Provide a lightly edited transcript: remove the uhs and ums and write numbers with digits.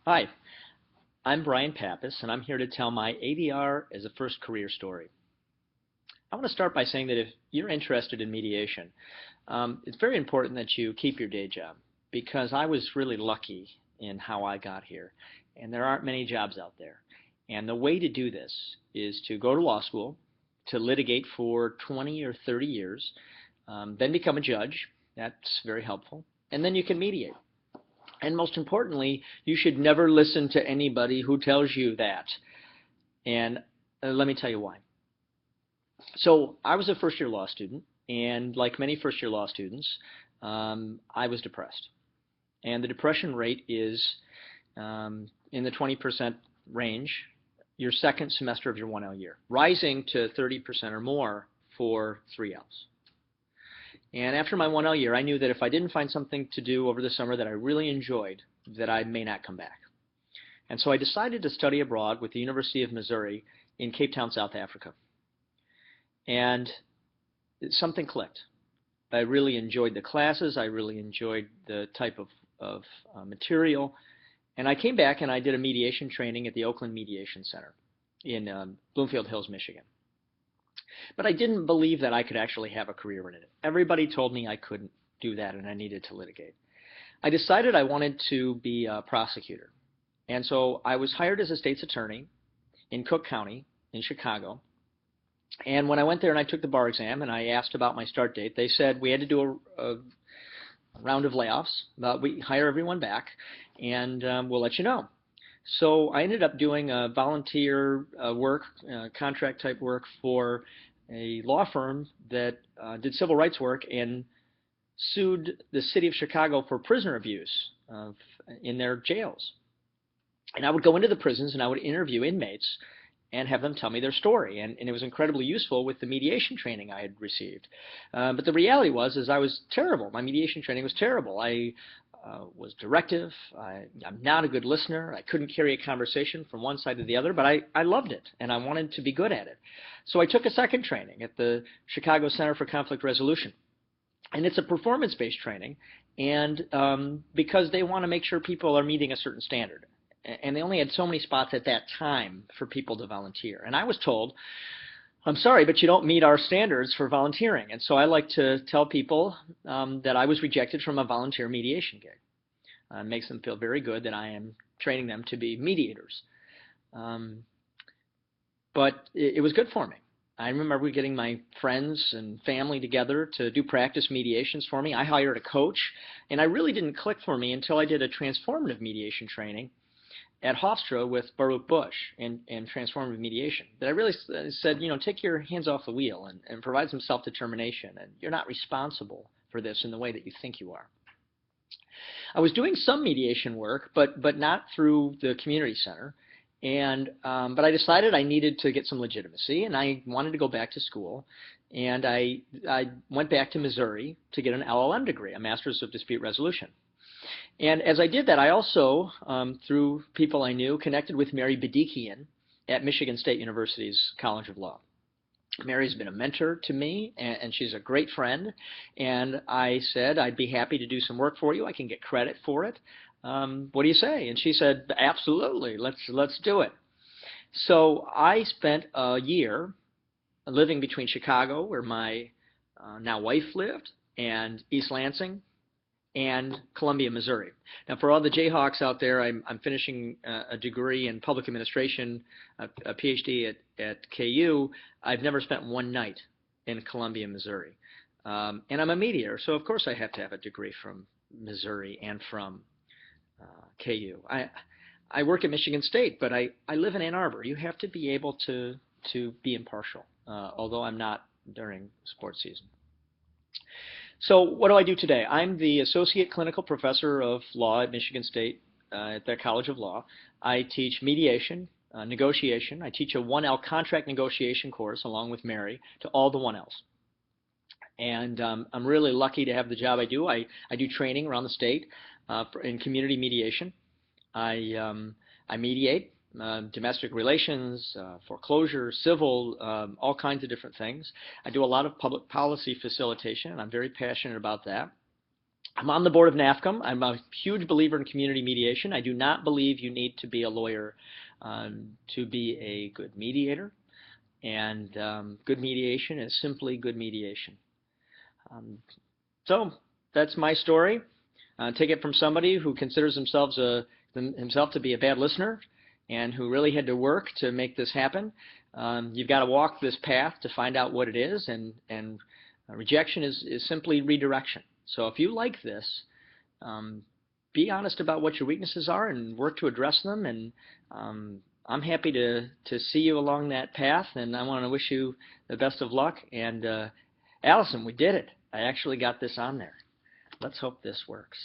Hi, I'm Brian Pappas, and I'm here to tell my ADR as a first career story. I want to start by saying that if you're interested in mediation, it's very important that you keep your day job because I was really lucky in how I got here, and there aren't many jobs out there. And the way to do this is to go to law school, to litigate for 20 or 30 years, then become a judge. That's very helpful. And then you can mediate. And most importantly, you should never listen to anybody who tells you that. And let me tell you why. So I was a first year law student, and like many first year law students, I was depressed. And the depression rate is in the 20% range your second semester of your 1L year, rising to 30% or more for 3Ls. And after my 1L year, I knew that if I didn't find something to do over the summer that I really enjoyed, that I may not come back. And so I decided to study abroad with the University of Missouri in Cape Town, South Africa. And something clicked. I really enjoyed the classes. I really enjoyed the type of material. And I came back and I did a mediation training at the Oakland Mediation Center in Bloomfield Hills, Michigan. But I didn't believe that I could actually have a career in it. Everybody told me I couldn't do that and I needed to litigate. I decided I wanted to be a prosecutor. And so I was hired as a state's attorney in Cook County in Chicago. And when I went there and I took the bar exam and I asked about my start date, they said we had to do a round of layoffs. We hire everyone back and we'll let you know. So I ended up doing volunteer work, contract type work for a law firm that did civil rights work and sued the city of Chicago for prisoner abuse in their jails. And I would go into the prisons and I would interview inmates and have them tell me their story. And it was incredibly useful with the mediation training I had received. But the reality was I was terrible. My mediation training was terrible. I was directive. I'm not a good listener. I couldn't carry a conversation from one side to the other, but I loved it, and I wanted to be good at it. So I took a second training at the Chicago Center for Conflict Resolution. And it's a performance-based training, and because they want to make sure people are meeting a certain standard. And they only had so many spots at that time for people to volunteer. And I was told, I'm sorry, but you don't meet our standards for volunteering. And so I like to tell people that I was rejected from a volunteer mediation gig. It makes them feel very good that I am training them to be mediators. But it was good for me. I remember getting my friends and family together to do practice mediations for me. I hired a coach, and I really didn't click for me until I did a transformative mediation training at Hofstra with Baruch Bush in transformative mediation. That I really said, take your hands off the wheel and provide some self-determination, and you're not responsible for this in the way that you think you are. I was doing some mediation work, but not through the community center. But I decided I needed to get some legitimacy, and I wanted to go back to school. And I went back to Missouri to get an LLM degree, a Master's of Dispute Resolution. And as I did that, I also, through people I knew, connected with Mary Bedikian at Michigan State University's College of Law. Mary's been a mentor to me, and she's a great friend. And I said, I'd be happy to do some work for you. I can get credit for it. What do you say? And she said, absolutely, let's do it. So I spent a year living between Chicago, where my now wife lived, and East Lansing, and Columbia, Missouri. Now, for all the Jayhawks out there, I'm finishing a degree in public administration, a PhD at KU. I've never spent one night in Columbia, Missouri. And I'm a mediator, so of course I have to have a degree from Missouri and from KU. I work at Michigan State, but I live in Ann Arbor. You have to be able to be impartial, although I'm not during sports season. So what do I do today? I'm the Associate Clinical Professor of Law at Michigan State at their College of Law. I teach mediation, negotiation. I teach a 1L contract negotiation course along with Mary to all the 1Ls. And I'm really lucky to have the job I do. I do training around the state in community mediation. I mediate domestic relations, foreclosure, civil, all kinds of different things. I do a lot of public policy facilitation, and I'm very passionate about that. I'm on the board of NAFCM. I'm a huge believer in community mediation. I do not believe you need to be a lawyer to be a good mediator. And good mediation is simply good mediation. So that's my story. Take it from somebody who considers himself to be a bad listener and who really had to work to make this happen. You've got to walk this path to find out what it is, and rejection is simply redirection. So if you like this, be honest about what your weaknesses are and work to address them. And I'm happy to see you along that path, and I want to wish you the best of luck. And Allison, we did it. I actually got this on there. Let's hope this works.